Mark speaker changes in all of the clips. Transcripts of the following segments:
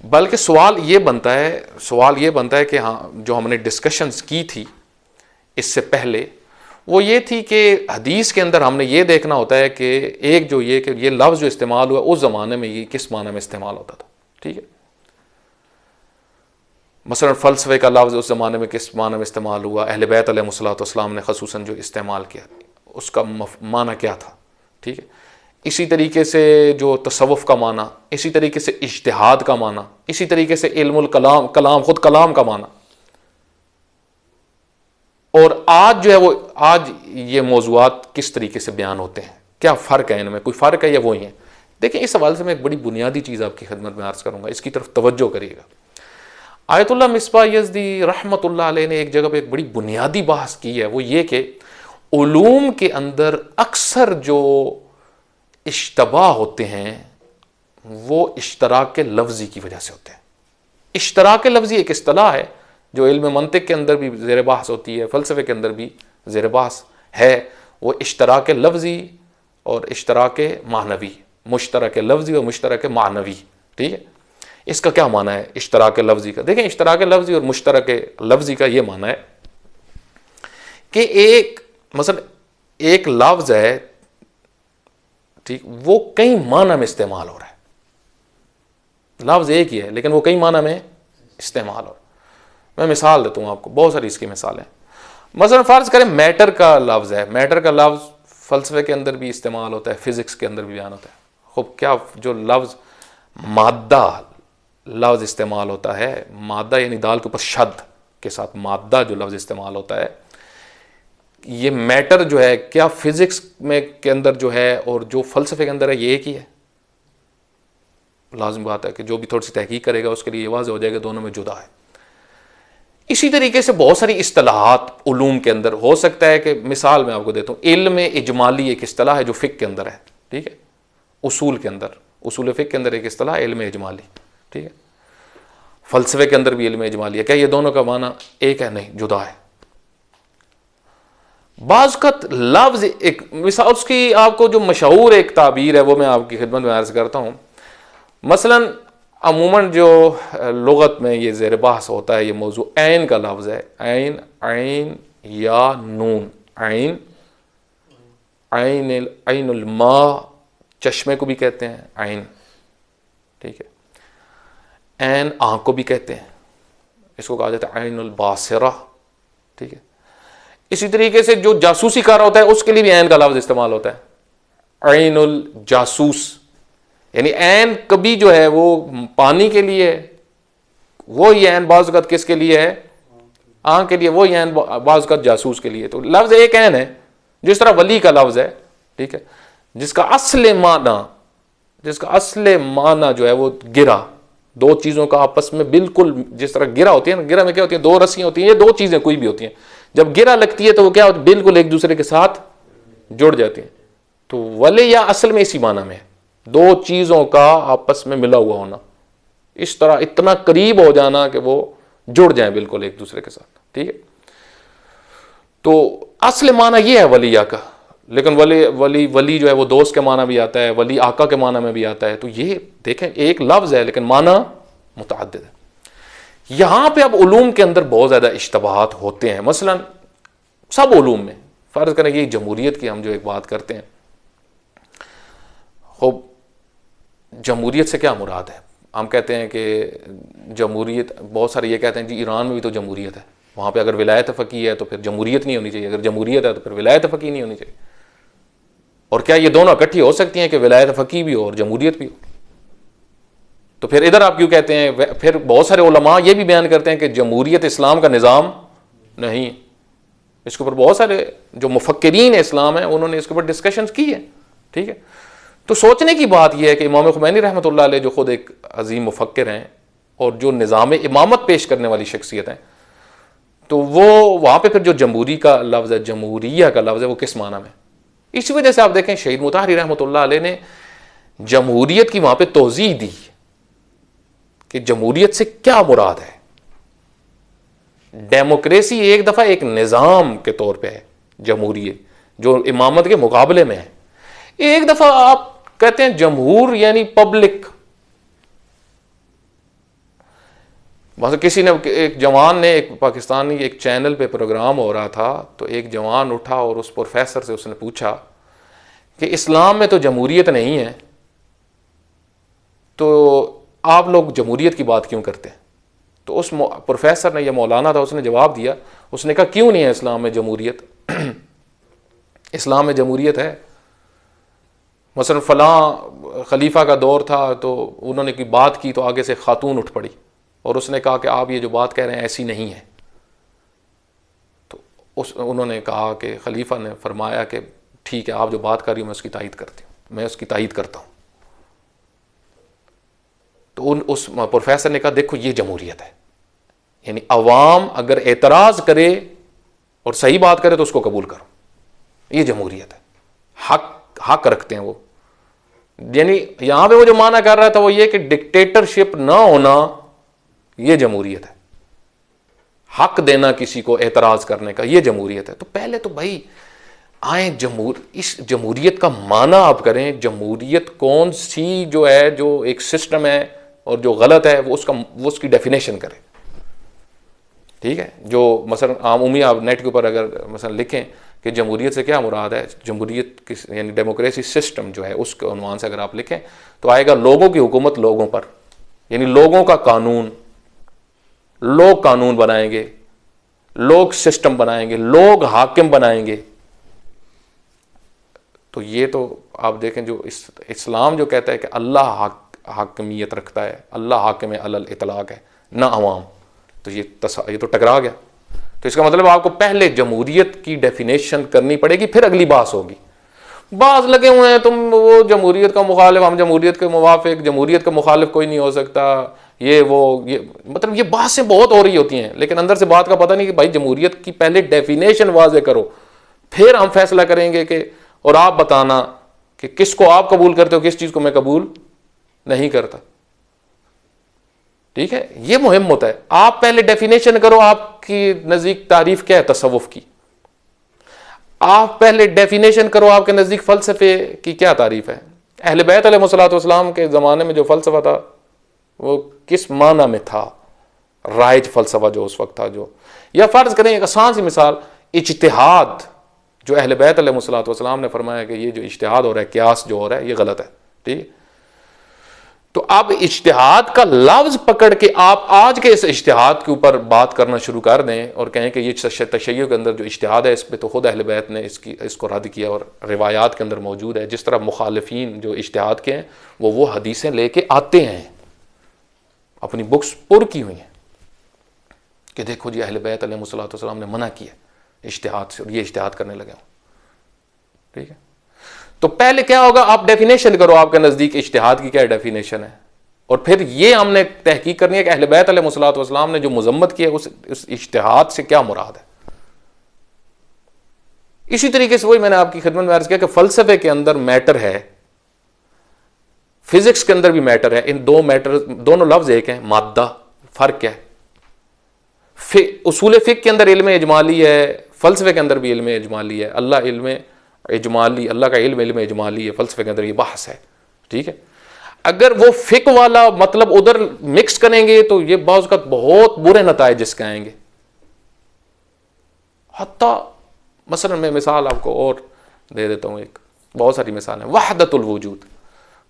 Speaker 1: बल्कि सवाल ये बनता है कि हाँ, जो हमने डिस्कशंस की थी इससे पहले वो ये थी कि हदीस के अंदर हमने ये देखना होता है कि एक जो ये कि ये लफ्ज़ जो इस्तेमाल हुआ उस ज़माने में ये किस माना में इस्तेमाल होता था। ठीक है, मसलन फ़लसफ़े का लफ्ज़ उस ज़माने में किस माना में इस्तेमाल हुआ, अहले बैत अलैहिस्सलाम ने ख़ुसूसन जो इस्तेमाल किया उसका माना क्या था। ठीक है, इसी तरीके से जो तसव्वुफ़ का माना, इसी तरीके से इज्तिहाद का माना, इसी तरीके से इल्मुल कलाम खुद कलाम का माना। और आज जो है वो आज ये मौज़ूआत किस तरीके से बयान होते हैं, क्या फ़र्क है इनमें, कोई फ़र्क है या वही है। देखिए, इस हवाले से मैं एक बड़ी बुनियादी चीज़ आपकी खिदमत में अर्ज़ करूँगा, इसकी तरफ तवज्जो करिएगा। आयतुल्लाह मिसबाह यज़दी रहमतुल्लाह अलैह ने एक जगह पे एक बड़ी बुनियादी बहस की है, वो ये कि उलूम के अंदर अक्सर जो इश्तबाह होते हैं वो इश्तराक लफ्ज़ी की वजह से होते हैं। इश्तराक लफ्ज़ी एक इस्तिलाह है जो इल्म मंतिक के अंदर भी ज़ेर बहस होती है, फ़लसफ़े के अंदर भी ज़ेर बहस है। वो इश्तराक लफ्ज़ी और इश्तराक मानवी, मुश्तरक लफ्ज़ी और मुश्तरक मानवी। ठीक है, इसका क्या माना है इश्तराक लफ्ज़ी का? देखें, इश्तराक लफ्ज़ी और मुश्तरक लफ्ज़ी का ये माना है कि एक लफ्ज़ है, ठीक, वो कई माना में इस्तेमाल हो रहा है। लफ्ज़ एक ही है लेकिन वो कई माना में इस्तेमाल हो रहा है। मैं मिसाल देता हूँ आपको, बहुत सारी इसकी मिसालें। मसलन फ़र्ज़ करें मैटर का लफ्ज़ है, मैटर का लफ्ज़ फ़लसफ़े के अंदर भी इस्तेमाल होता है, फ़िज़िक्स के अंदर भी बयान होता है। खूब, क्या जो लफ्ज़ मादा लफ्ज़ इस्तेमाल होता है, मादा यानी दाल के ऊपर शद के साथ मादा जो लफ्ज़ इस्तेमाल होता है, ये मैटर जो है क्या फ़िज़िक्स में के अंदर जो है और जो फ़लसफ़े के अंदर है ये एक ही है? लाज़िम बात है कि जो भी थोड़ी सी तहकीक करेगा उसके लिए ये वाज़ेह हो जाएगा दोनों में जुदा है। इसी तरीके से बहुत सारी इस्तिलाहात उलूम के अंदर हो सकता है कि मिसाल मैं आपको देता हूँ, इल्म इजमाली एक इस्तिलाह है जो फ़िक़्ह के अंदर है। ठीक है, उसूल के अंदर, उसूल फ़िक़्ह के अंदर एक इस्तिलाह है इल्म इजमाली। ठीक है, फ़लसफ़े के अंदर भी इल्म इजमाली है। क्या ये दोनों का माना एक है? नहीं, जुदा है। बाज़ का लफ्ज़ एक मिसाल, उसकी आपको जो मशहूर एक ताबीर है वो मैं आपकी खिदमत में अर्ज़ करता हूँ। मसलन अमूमन जो लुगत में ये ज़ेर बहस होता है, ये मौजू ऐन का लफ्ज़ है। ऐन, ऐन या नून, ऐन, ऐन, ऐनुल मा, चश्मे को भी कहते हैं ऐन। ठीक है, ऐन आँख को भी कहते हैं, इसको कहा जाता है ऐनुल बासिरा। ठीक है, इसी तरीके से जो जासूसी कार होता है उसके लिए भी ऐन का लफ्ज़ इस्तेमाल होता है, ऐनुल जासूस। यानी ऐन कभी जो है वो पानी के लिए है, वो ही ऐन बाज़ किसके लिए है? आँख के लिए। वो ही ऐन बाज़ जासूस के लिए। तो लफ्ज़ एक ऐन है, जिस तरह वली का लफ्ज़ है। ठीक है, जिसका असले माना जो है वो गिरा, दो चीज़ों का आपस में बिल्कुल, जिस तरह गिरा होती है ना, गिरा में क्या होती है, दो रस्सियाँ होती हैं, ये दो चीज़ें कोई भी होती हैं, जब गिरा लगती है तो वो क्या होती है, बिल्कुल एक दूसरे के साथ जुड़ जाती हैं। तो वले या असल में इसी माना में है, दो चीज़ों का आपस में मिला हुआ होना, इस तरह इतना करीब हो जाना कि वो जुड़ जाए बिल्कुल एक दूसरे के साथ। ठीक है, तो असल माना ये है वलिया का। लेकिन वली जो है वो दोस्त के माना भी आता है, वली आका के माना में भी आता है। तो ये देखें, एक लफ्ज़ है लेकिन माना मुतअद्दिद है। यहां पे अब उलूम के अंदर बहुत ज़्यादा इश्तबाहात होते हैं। मसलन सब उलूम में, फ़र्ज़ करें ये जमहूरियत की हम जो एक बात करते हैं, खूब, जमहूरियत से क्या मुराद है? हम कहते हैं कि जमहूरियत, बहुत सारे ये कहते हैं जी ईरान में भी तो जमहूरियत है, वहाँ पे अगर विलायत फ़क़ीह है तो फिर जमहूरियत नहीं होनी चाहिए, अगर जमहूरियत है तो फिर विलायत फ़क़ीह नहीं होनी चाहिए। और क्या ये दोनों इकट्ठी हो सकती हैं कि विलायत फ़क़ीह भी हो और जमहूरियत भी हो? तो फिर इधर आप क्यों कहते हैं? फिर बहुत सारे उलमा ये भी बयान करते हैं कि जमहूरियत इस्लाम का निज़ाम नहीं। इसके ऊपर बहुत सारे जो मुफ़क्किरीन इस्लाम हैं उन्होंने इसके ऊपर डिस्कशंस की है। ठीक है, तो सोचने की बात यह है कि इमाम खुमैनी रहमतुल्लाह अलैह जो खुद एक अजीम मुफक्किर हैं और जो निज़ाम इमामत पेश करने वाली शख्सियत हैं, तो वो वहाँ पे फिर जो जमहूरी का लफ्ज़ है, जमहूरिया का लफ्ज़ है, वो किस माना में? इसी वजह से आप देखें शहीद मुताहरी रहमतुल्लाह अलैह ने जमहूरियत की वहाँ पे तौज़ीह दी कि जमहूरियत से क्या मुराद है। डेमोक्रेसी एक दफ़ा एक निज़ाम के तौर पर है, जमहूरियत जो इमामत के मुकाबले में है। एक दफ़ा आप कहते हैं जमहूर यानी पब्लिक, वहाँ किसी ने, एक जवान ने, एक पाकिस्तानी एक चैनल पे प्रोग्राम हो रहा था, तो एक जवान उठा और उस प्रोफेसर से उसने पूछा कि इस्लाम में तो जमहूरियत नहीं है, तो आप लोग जमहूरियत की बात क्यों करते हैं? तो उस प्रोफेसर ने, यह मौलाना था, उसने जवाब दिया, उसने कहा क्यों नहीं है इस्लाम में जमहूरियत? इस्लाम में जमहूरियत है। मसलन फ़लाँ खलीफा का दौर था तो उन्होंने की बात की तो आगे से खातून उठ पड़ी और उसने कहा कि आप ये जो बात कह रहे हैं ऐसी नहीं है। तो उन्होंने कहा कि खलीफा ने फरमाया कि ठीक है, आप जो बात कर रही हो मैं उसकी तायीद करती हूँ, मैं उसकी तायीद करता हूँ। तो उस प्रोफेसर ने कहा देखो ये जमहूरियत है, यानी अवाम अगर एतराज़ करे और सही बात करे तो उसको कबूल करो, ये जमहूरियत है। हक रखते हैं वो। यानी यहां पे वो जो माना कर रहा था वो ये कि डिक्टेटरशिप ना होना ये जमहूरियत है, हक देना किसी को एतराज करने का ये जमहूरियत है। तो पहले तो भाई आए इस जमहूरियत का माना आप करें, जमहूरियत कौन सी जो है, जो एक सिस्टम है और जो गलत है वो उसकी डेफिनेशन करें। ठीक है, जो मसलन आमूमी आप नेट के ऊपर अगर मसलन लिखें कि जमहूरियत से क्या मुराद है, जमहूरियत किस यानी डेमोक्रेसी सिस्टम जो है उसके उन्वान से अगर आप लिखें तो आएगा लोगों की हुकूमत लोगों पर, यानी लोगों का कानून, लोग कानून बनाएंगे, लोग सिस्टम बनाएंगे, लोग हाकिम बनाएंगे। तो ये तो आप देखें जो इस्लाम जो कहता है कि अल्लाह हाकिमियत रखता है, अल्लाह हाकिम अलल इतलाक है ना अवाम, तो ये तो टकरा गया। तो इसका मतलब आपको पहले जमहूरियत की डेफिनेशन करनी पड़ेगी, फिर अगली बात होगी। बाज लगे हुए हैं तुम वो जमहूरियत का मुखालिफ, हम जमहूरियत के मुवाफिक, जमहूरियत का मुखालिफ कोई नहीं हो सकता, ये मतलब ये बातें बहुत हो रही होती हैं, लेकिन अंदर से बात का पता नहीं कि भाई जमहूरियत की पहले डेफिनेशन वाजे करो, फिर हम फैसला करेंगे कि, और आप बताना कि किसको आप कबूल करते हो, किस चीज को मैं कबूल नहीं करता। ठीक है, ये मुहिम होता है। आप पहले डेफिनेशन करो, आपकी नजदीक तारीफ क्या है तसव्वुफ की, आप पहले डेफिनेशन करो आपके नजदीक फलसफे की क्या तारीफ है। अहले बैत अलैहिस्सलातु वस्सलाम के जमाने में जो फलसफा था वो किस माना में था, राइज फलसफा जो उस वक्त था, जो, या फर्ज करें एक आसान सी मिसाल, इज्तिहाद जो अहले बैत अलैहिस्सलातु वस्सलाम ने फरमाया कि ये जो इज्तिहाद हो रहा है, क्यास जो हो रहा है ये गलत है। ठीक है, तो आप इज्तिहाद का लफ्ज पकड़ के आप आज के इस इज्तिहाद के ऊपर बात करना शुरू कर दें और कहें कि ये तशय्युअ के अंदर जो इज्तिहाद है इस पर तो खुद अहले बैत ने इसको रद्द किया और रिवायात के अंदर मौजूद है। जिस तरह मुखालिफिन जो इज्तिहाद के हैं वो हदीसें लेके आते हैं, अपनी बुक्स पुर की हुई हैं कि देखो जी अहले बैत अलैहिस्सलातु वस्सलाम ने मना किया इज्तिहाद से और ये इज्तिहाद करने लगे। ठीक है, तो पहले क्या होगा, आप डेफिनेशन करो आपके नजदीक इज्तिहाद की क्या डेफिनेशन है, और फिर ये हमने तहकीक करनी है कि अहले बैत अलैहिस्सलातु वस्सलाम ने जो मजम्मत की है उस इज्तिहाद से क्या मुराद है। इसी तरीके से वही मैंने आपकी खिदमत में अर्ज किया कि फलसफे के अंदर मैटर है, फिजिक्स के अंदर भी मैटर है। इन दो मैटर, दोनों लफ्ज एक हैं, मादा, फर्क क्या है। उसूल फिक के अंदर इल्म इजमाली है, फलसफे के अंदर भी इल्म इजमाली है। अल्लाह इल्म इजमाली, अल्लाह का इल्म इजमाली है, फलसफे के अंदर ये बहस है। ठीक है, अगर वो फिक वाला मतलब उधर मिक्स करेंगे तो ये बाज़ का बहुत बुरे नताइज इसके आएंगे। हत्ता मसलन मैं मिसाल आपको और दे देता हूँ, एक बहुत सारी मिसाल है। वहदतुल वजूद,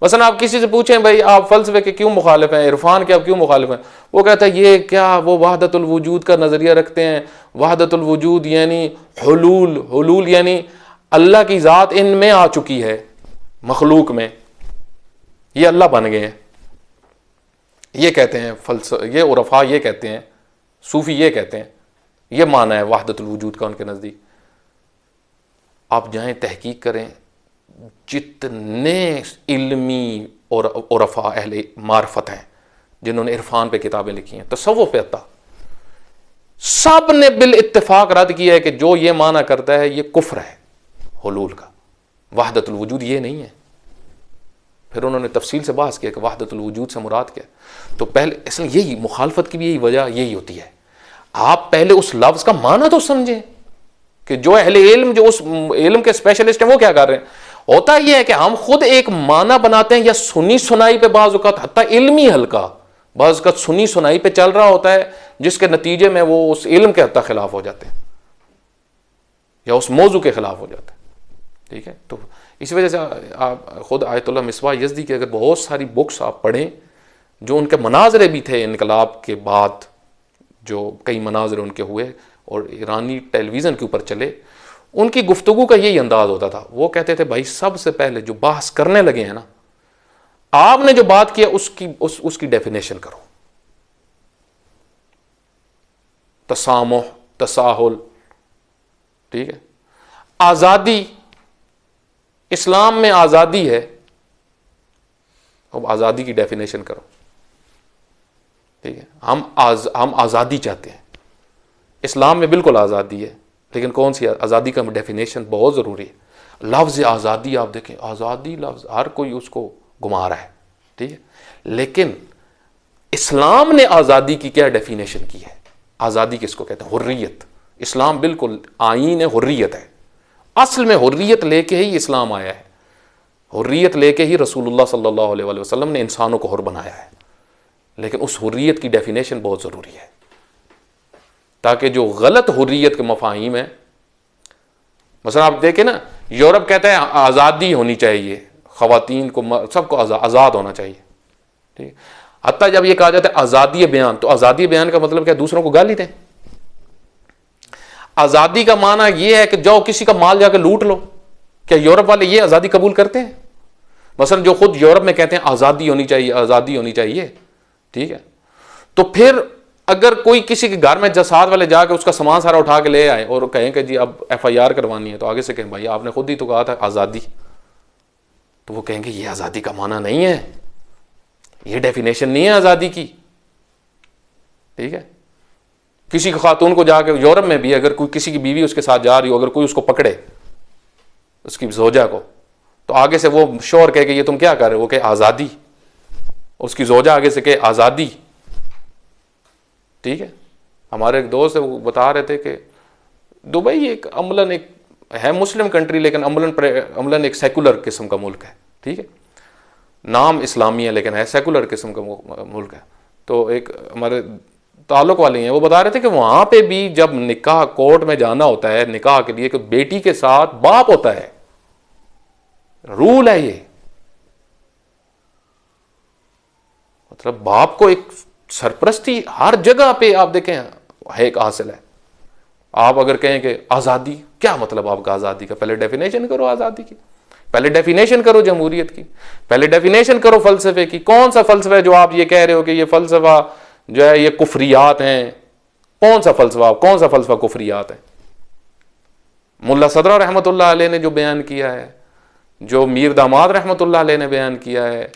Speaker 1: मसलन आप किसी से पूछें भाई आप फलसफे के क्यों मुखालिफ हैं, इरफान के आप क्यों मुखालिफ हैं, वो कहता है ये क्या, वो वहदतुल वजूद का नज़रिया रखते हैं। वहदतुल वजूद यानी हुलूल यानी अल्लाह की ज़ात इनमें आ चुकी है, मखलूक में, ये अल्लाह बन गए हैं। ये कहते हैं ये उरफा, ये कहते हैं सूफी, ये कहते हैं, ये माना है वहदतुल वजूद का उनके नज़दीक। आप जाएं तहकीक करें, जितने इल्मी और उरफा अहले मार्फत हैं जिन्होंने इरफान पे किताबें लिखी हैं, तसव्वुफ पे अता, सब ने बिल इत्तेफाक रद्द किया है कि जो ये माना करता है ये कुफ्र है हुलूल का, वहदतुल वजूद ये नहीं है। फिर उन्होंने तफसील से बात किया कि वहदतुल वजूद से मुराद क्या है। तो पहले असल यही मुखालफत की भी यही वजह यही होती है, आप पहले उस लफ्ज का माना तो समझें कि जो अहले इल्म, जो उस इल्म के स्पेशलिस्ट हैं, वो क्या कर रहे हैं। होता यह है कि हम खुद एक माना बनाते हैं या सुनी सुनाई पे बाज़ औक़ात हत्ता इल्मी हल्का बस का सुनी सुनाई पे चल रहा होता है, जिसके नतीजे में वो उस इल्म के हत्ता खिलाफ हो जाते हैं या उस मौजू के खिलाफ हो जाते हैं। ठीक है, तो इस वजह से आप खुद आयतुल्लाह मिसबाह यज़दी की अगर बहुत सारी बुक्स आप पढ़ें, जो उनके मनाजरे भी थे इनकलाब के बाद, जो कई मनाजरे उनके हुए और ईरानी टेलीविज़न के ऊपर चले, उनकी गुफ्तगू का यही अंदाज होता था। वो कहते थे भाई सबसे पहले जो बहस करने लगे हैं ना, आपने जो बात किया उसकी डेफिनेशन करो। तसामुह, तसाहुल, ठीक है, आज़ादी, इस्लाम में आज़ादी है, अब आज़ादी की डेफिनेशन करो। ठीक है, हम आज़ादी चाहते हैं, इस्लाम में बिल्कुल आज़ादी है, लेकिन कौन सी आज़ादी का डेफिनेशन बहुत ज़रूरी है। लफ्ज़ आज़ादी आप देखें, आज़ादी लफ्ज़ हर कोई उसको घुमा रहा है, ठीक है, लेकिन इस्लाम ने आज़ादी की क्या डेफिनेशन की है? आज़ादी किसको कहते हैं? हुर्रियत। इस्लाम बिल्कुल आईन हुर्रियत है, असल में हुर्रियत लेके ही इस्लाम आया है, हुर्रियत लेके ही रसूलुल्लाह सल्लल्लाहु अलैहि वसल्लम ने इंसानों को हुर बनाया है। लेकिन उस हुर्रियत की डेफिनेशन बहुत ज़रूरी है, ताकि जो गलत हुर्रियत के मफाहिम है, मसलन आप देखें ना, यूरोप कहता है आज़ादी होनी चाहिए, ख़वातीन को, सबको आज़ाद होना चाहिए, ठीक। हत्ता जब ये कहा जाता है आज़ादी बयान, तो आज़ादी बयान का मतलब क्या? दूसरों को गाली दें। आज़ादी का माना यह है कि जाओ किसी का माल जाकर लूट लो। क्या यूरोप वाले ये आज़ादी कबूल करते हैं? मसलन जो खुद यूरोप में कहते हैं आज़ादी होनी चाहिए, आज़ादी होनी चाहिए, ठीक है, तो फिर अगर कोई किसी के घर में जसात वाले जाके उसका सामान सारा उठा के ले आए और कहें कि जी अब FIR करवानी है, तो आगे से कहें भाई आपने खुद ही तो कहा था आज़ादी, तो वो कहेंगे ये आज़ादी का माना नहीं है, ये डेफिनेशन नहीं है आज़ादी की, ठीक है। किसी खातून को जाके यूरोप में भी अगर कोई किसी की बीवी उसके साथ जा रही हो, अगर कोई उसको पकड़े, उसकी जोजा को, तो आगे से वो शोर कहे कि ये तुम क्या कर रहे हो, वो कहे आज़ादी, उसकी जोजा आगे से कहे आज़ादी, ठीक है। हमारे एक दोस्त है, वो बता रहे थे कि दुबई एक अमलन एक है मुस्लिम कंट्री, लेकिन अमलन एक सेकुलर किस्म का मुल्क है, ठीक है, नाम इस्लामी है लेकिन है सेकुलर किस्म का मुल्क है। तो एक हमारे ताल्लुक वाले हैं, वो बता रहे थे कि वहां पे भी जब निकाह कोर्ट में जाना होता है निकाह के लिए, कि बेटी के साथ बाप होता है, रूल है ये, मतलब बाप को एक सरपरस्ती हर जगह पे आप देखें है, एक हासिल है। आप अगर कहें कि आज़ादी, क्या मतलब आपका आज़ादी का? पहले डेफिनेशन करो आज़ादी की, पहले डेफिनेशन करो जमहूरियत की, पहले डेफिनेशन करो फ़लसफ़े की। कौन सा फ़लसफ़ा है जो आप ये कह रहे हो कि ये फ़लसफ़ा जो है ये कुफरियात हैं? कौन सा फ़लसफ़ा, कौन सा फ़लसफ़ा कुफरियात है? मुल्ला सदरा रहमतुल्लाह अलैह ने जो बयान किया है, जो मीर दामाद रहमतुल्लाह अलैह ने बयान किया है,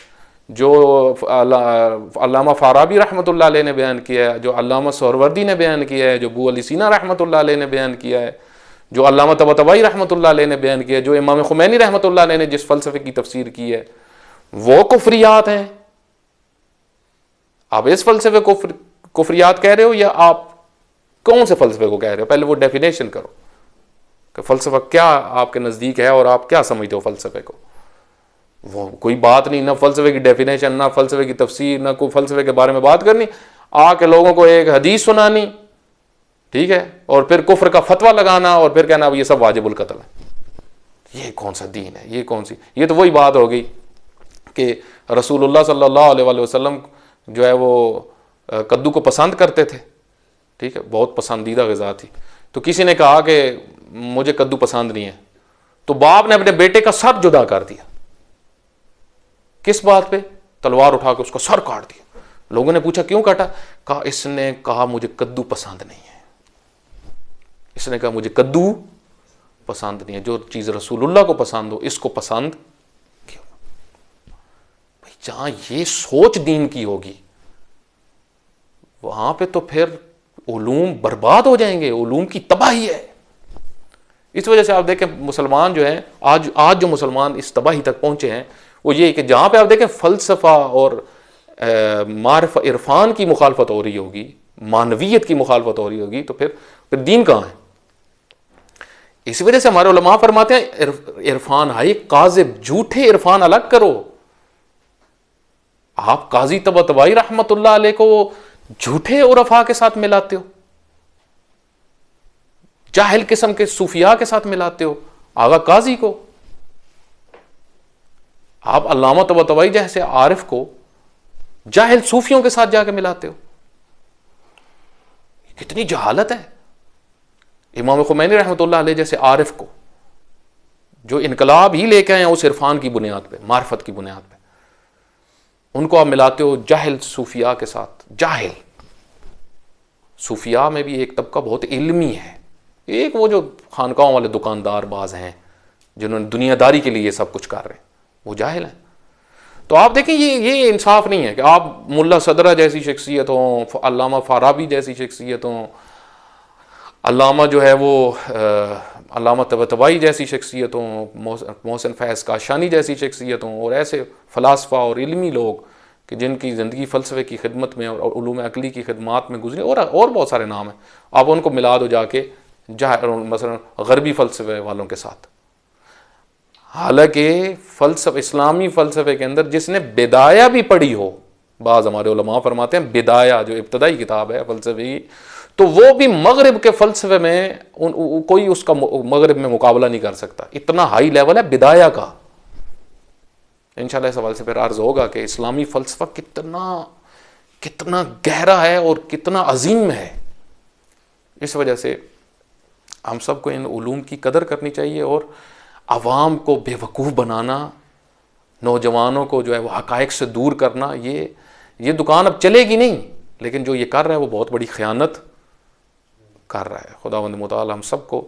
Speaker 1: जो अल्लामा फ़ाराबी रहमतुल्लाह अलैह ने बयान किया है, जो अल्लामा सोहरवर्दी ने बयान किया है, जो अबू अली सीना रहमतुल्लाह अलैह ने बयान किया है, जो अल्लामा तबातबाई रहमतुल्लाह अलैह ने बयान किया है, जो इमाम खुमैनी रहमतुल्लाह अलैह ने जिस फ़लसफ़े की तफसीर की है, वो कुफरियात हैं। आप इस फ़लसफ़े को कुफरियात कह रहे हो या आप कौन से फ़लसफ़े को कह रहे हो? पहले वो डेफिनेशन करो कि फ़लसफ़ा क्या आपके नज़दीक है और आप क्या समझते हो फ़लसफ़े को। वो कोई बात नहीं, ना फ़लसफ़े की डेफिनेशन, ना फ़लसफ़े की तफसीर, ना कोई फ़लसफ़े के बारे में बात करनी, आके लोगों को एक हदीस सुनानी, ठीक है, और फिर कुफ्र का फतवा लगाना और फिर कहना ये सब वाजिबुल कत्ल है। ये कौन सा दीन है? ये कौन सी, ये तो वही बात हो गई कि रसूलुल्लाह सल्लल्लाहु अलैहि वसल्लम जो है वो कद्दू को पसंद करते थे, ठीक है, बहुत पसंदीदा ग़िज़ा थी। तो किसी ने कहा कि मुझे कद्दू पसंद नहीं है, तो बाप ने अपने बेटे का सर जुदा कर दिया। किस बात पे? तलवार उठा के उसका सर काट दिया। लोगों ने पूछा क्यों काटा? कहा इसने कहा मुझे कद्दू पसंद नहीं है, इसने कहा मुझे कद्दू पसंद नहीं है, जो चीज़ रसूलुल्लाह को पसंद हो इसको पसंद क्यों? भाई जहां ये सोच दीन की होगी वहां पे तो फिर उलूम बर्बाद हो जाएंगे, उलूम की तबाही है। इस वजह से आप देखें मुसलमान जो हैं, आज जो मुसलमान इस तबाही तक पहुंचे हैं वो ये कि जहां पे आप देखें फ़लसफ़ा और मारिफ़ इरफान की मुखालफत हो रही होगी, मानवियत की मुखालफत हो रही होगी, तो फिर दीन कहाँ है? इस वजह से हमारे उलमा फरमाते हैं इरफान है काज़िब, झूठे इरफान अलग करो। आप काजी तबतबाई रहमतुल्लाह अलैह को झूठे उरफा के साथ मिलाते हो, जाहिल किस्म के सूफिया के साथ मिलाते हो, आगा काजी को। आप अल्लामा तबतबाई जैसे आरिफ को जाहिल सूफियों के साथ जाके मिलाते हो। कितनी जहालत है। इमाम खुमैनी रहमतुल्लाह अलैह जैसे आरिफ को, जो इनकलाब ही लेके आए हैं उस इरफान की बुनियाद पे, मार्फत की बुनियाद पे, उनको आप मिलाते हो जाहिल सूफिया के साथ। जाहिल सूफिया में भी एक तबका बहुत इल्मी है, एक वो जो खानकाहों वाले दुकानदार बाज हैं जिन्होंने दुनियादारी के लिए ये सब कुछ कर रहे हैं, वो जाहिल हैं। तो आप देखें ये इंसाफ नहीं है कि आप मुल्ला सदरा जैसी शख्सियत हो, अल्लामा फाराबी जैसी शख्सियत हो, अल्लामा जो है वो अल्लामा तबतबाई जैसी शख्सियत हो, मोहसिन फैज़ काशानी जैसी शख्सियत हो, और ऐसे फ़लासफ़ा और इल्मी लोग कि जिनकी ज़िंदगी फ़लसफ़े की खिदमत में और उलूम अक़ली की खिदमत में गुजरे, और बहुत सारे नाम हैं। आप उनको मिला दो जाके मसलन ग़रबी फ़लसफ़े वालों के साथ। हालांकि फ़लसफ़े, इस्लामी फ़लसफ़े के अंदर जिसने बिदाया भी पढ़ी हो, बाज़ हमारे उलमा फरमाते हैं बिदाया जो इब्तदाई किताब है फ़लसफ़े की, तो वो भी मगरिब के फ़लसफ़े में कोई उसका मगरिब में मुकाबला नहीं कर सकता। इतना हाई लेवल है बिदाया का। इंशाअल्लाह इस हवाले से फिर अर्ज़ होगा कि इस्लामी फ़लसफ़ा कितना गहरा है और कितना अजीम है। इस वजह से हम सबको इन उलूम की कदर करनी चाहिए, और आवाम को बेवकूफ़ बनाना, नौजवानों को जो है वो हक़ाइक़ से दूर करना, ये दुकान अब चलेगी नहीं। लेकिन जो ये कर रहा है वो बहुत बड़ी ख़यानत कर रहा है। खुदावंद मुताला हम सबको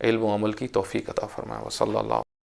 Speaker 1: इल्म व अमल की तौफ़ीक़ अता फ़रमाए। व सल्लल्लाहु